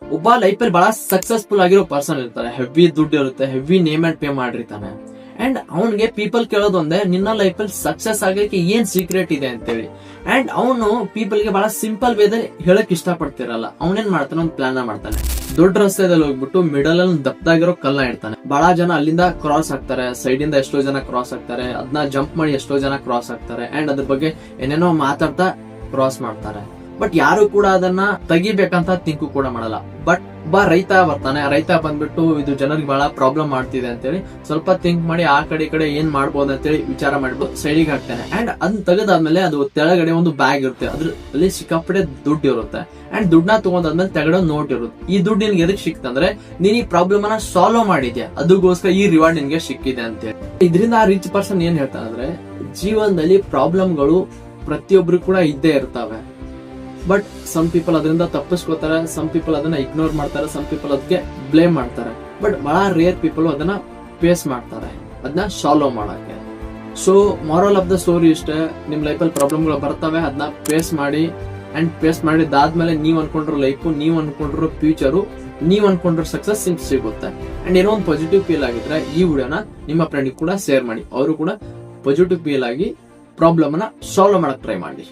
ಒಬ್ಬ ಲೈಫ್ ಅಲ್ಲಿ ಬಹಳ ಸಕ್ಸಸ್ಫುಲ್ ಆಗಿರೋ ಪರ್ಸನ್ ಇರ್ತಾರೆ, ಹೆವಿ ದುಡ್ಡು ಇರುತ್ತೆ, ಹೆವಿ ನೇಮ್ ಅಂಡ್ ಪೇ ಮಾಡಿರ್ತಾನೆ. ಅಂಡ್ ಅವನ್ಗೆ ಪೀಪಲ್ ಕೇಳೋದು ಒಂದೇ, ನಿನ್ನ ಲೈಫ್ ಅಲ್ಲಿ ಸಕ್ಸಸ್ ಆಗಲಿಕ್ಕೆ ಏನ್ ಸೀಕ್ರೆಟ್ ಇದೆ ಅಂತೇಳಿ. ಅಂಡ್ ಅವನು ಪೀಪಲ್ ಗೆ ಬಹಳ ಸಿಂಪಲ್ ವೇದಲ್ಲಿ ಹೇಳಕ್ ಇಷ್ಟ ಪಡ್ತಿರಲ್ಲ. ಅವನೇನ್ ಮಾಡ್ತಾನೆ, ಒಂದು ಪ್ಲಾನ್ ಮಾಡ್ತಾನೆ. ದೊಡ್ಡ ರಸ್ತೆದಲ್ಲಿ ಹೋಗ್ಬಿಟ್ಟು ಮಿಡಲ್ ಅಲ್ಲಿ ದಪ್ಪದಾಗಿರೋ ಕಲ್ಲ ಇಡ್ತಾನೆ. ಬಹಳ ಜನ ಅಲ್ಲಿಂದ ಕ್ರಾಸ್ ಆಗ್ತಾರೆ, ಸೈಡ್ ಇಂದ ಎಷ್ಟೋ ಜನ ಕ್ರಾಸ್ ಆಗ್ತಾರೆ, ಅದನ್ನ ಜಂಪ್ ಮಾಡಿ ಎಷ್ಟೋ ಜನ ಕ್ರಾಸ್ ಆಗ್ತಾರೆ. ಅಂಡ್ ಅದ್ರ ಬಗ್ಗೆ ಏನೇನೋ ಮಾತಾಡ್ತಾ ಕ್ರಾಸ್ ಮಾಡ್ತಾರೆ. ಬಟ್ ಯಾರು ಕೂಡ ಅದನ್ನ ತೆಗಿಬೇಕಂತ ಥಿಂಕ್ ಕೂಡ ಮಾಡಲ್ಲ. ಬಟ್ ಒಬ್ಬ ರೈತ ಬರ್ತಾನೆ, ರೈತ ಬಂದ್ಬಿಟ್ಟು ಇದು ಜನರಿಗೆ ಬಹಳ ಪ್ರಾಬ್ಲಮ್ ಮಾಡ್ತಿದೆ ಅಂತೇಳಿ ಸ್ವಲ್ಪ ಥಿಂಕ್ ಮಾಡಿ ಆ ಕಡೆ ಈ ಕಡೆ ಏನ್ ಮಾಡ್ಬೋದು ಅಂತೇಳಿ ವಿಚಾರ ಮಾಡ್ಬಿಟ್ಟು ಸೈಡಿಗೆ ಹಾಕ್ತಾನೆ. ಅಂಡ್ ಅದನ್ನ ತೆಗೆದಾದ್ಮೇಲೆ ಅದು ತೆಳಗಡೆ ಒಂದು ಬ್ಯಾಗ್ ಇರುತ್ತೆ, ಅದ್ರಲ್ಲಿ ಸಿಕ್ಕಾಪಟ್ಟೆ ದುಡ್ಡು ಇರುತ್ತೆ. ಅಂಡ್ ದುಡ್ಡನ್ನ ತಗೊಂಡಾದ್ಮೇಲೆ ತೆಗಡೆ ನೋಟ್ ಇರುತ್ತೆ. ಈ ದುಡ್ಡು ನಿನ್ಗೆ ಎದಕ್ ಸಿಕ್ತಂದ್ರೆ ನೀನ್ ಈ ಪ್ರಾಬ್ಲಮ್ ಅನ್ನ ಸಾಲ್ವ್ ಮಾಡಿದ್ಯಾ, ಅದಕ್ಕೋಸ್ಕರ ಈ ರಿವಾರ್ಡ್ ನಿನ್ಗೆ ಸಿಕ್ಕಿದೆ ಅಂತೇಳಿ. ಇದರಿಂದ ಆ ರಿಚ್ ಪರ್ಸನ್ ಏನ್ ಹೇಳ್ತಾನೆ ಅಂದ್ರೆ, ಜೀವನದಲ್ಲಿ ಪ್ರಾಬ್ಲಮ್ಗಳು ಪ್ರತಿಯೊಬ್ರು ಕೂಡ ಇದ್ದೇ ಇರ್ತವೆ. ಬಟ್ ಸಮ್ ಪೀಪಲ್ ಅದರಿಂದ ತಪ್ಪಿಸ್ಕೋತಾರೆ, ಸಮ್ ಪೀಪಲ್ ಅದನ್ನ ಇಗ್ನೋರ್ ಮಾಡ್ತಾರೆ, ಸಮ್ ಪೀಪಲ್ ಅದಕ್ಕೆ ಬ್ಲೇಮ್ ಮಾಡ್ತಾರೆ. ಬಟ್ ಬಹಳ ರೇರ್ ಪೀಪಲ್ ಅದನ್ನ ಫೇಸ್ ಮಾಡ್ತಾರೆ, ಅದನ್ನ ಸಾಲ್ವ್ ಮಾಡಕ್ಕೆ. So moral of the story ಇಷ್ಟೇ, ನಿಮ್ ಲೈಫಲ್ಲಿ ಪ್ರಾಬ್ಲಮ್ಗಳು ಬರ್ತವೆ, ಅದನ್ನ ಫೇಸ್ ಮಾಡಿ. ಅಂಡ್ ಫೇಸ್ ಮಾಡಿದಾದ್ಮೇಲೆ ನೀವ್ ಅನ್ಕೊಂಡಿರೋ ಲೈಫು, ನೀವ್ ಅನ್ಕೊಂಡಿರೋ ಫ್ಯೂಚರು, ನೀವ್ ಅನ್ಕೊಂಡಿರೋ ಸಕ್ಸಸ್ ನಿಮ್ಗೆ ಸಿಗುತ್ತೆ. ಅಂಡ್ ಏನೋ ಒಂದು ಪಾಸಿಟಿವ್ ಫೀಲ್ ಆಗಿದ್ರೆ ಈ ವಿಡಿಯೋನ ನಿಮ್ಮ ಫ್ರೆಂಡ್ ಕೂಡ ಶೇರ್ ಮಾಡಿ, ಅವರು ಕೂಡ ಪಾಸಿಟಿವ್ ಫೀಲ್ ಆಗಿ ಪ್ರಾಬ್ಲಮ್ ಅನ್ನ ಸಾಲ್ವ್ ಮಾಡಕ್ ಟ್ರೈ ಮಾಡಿ.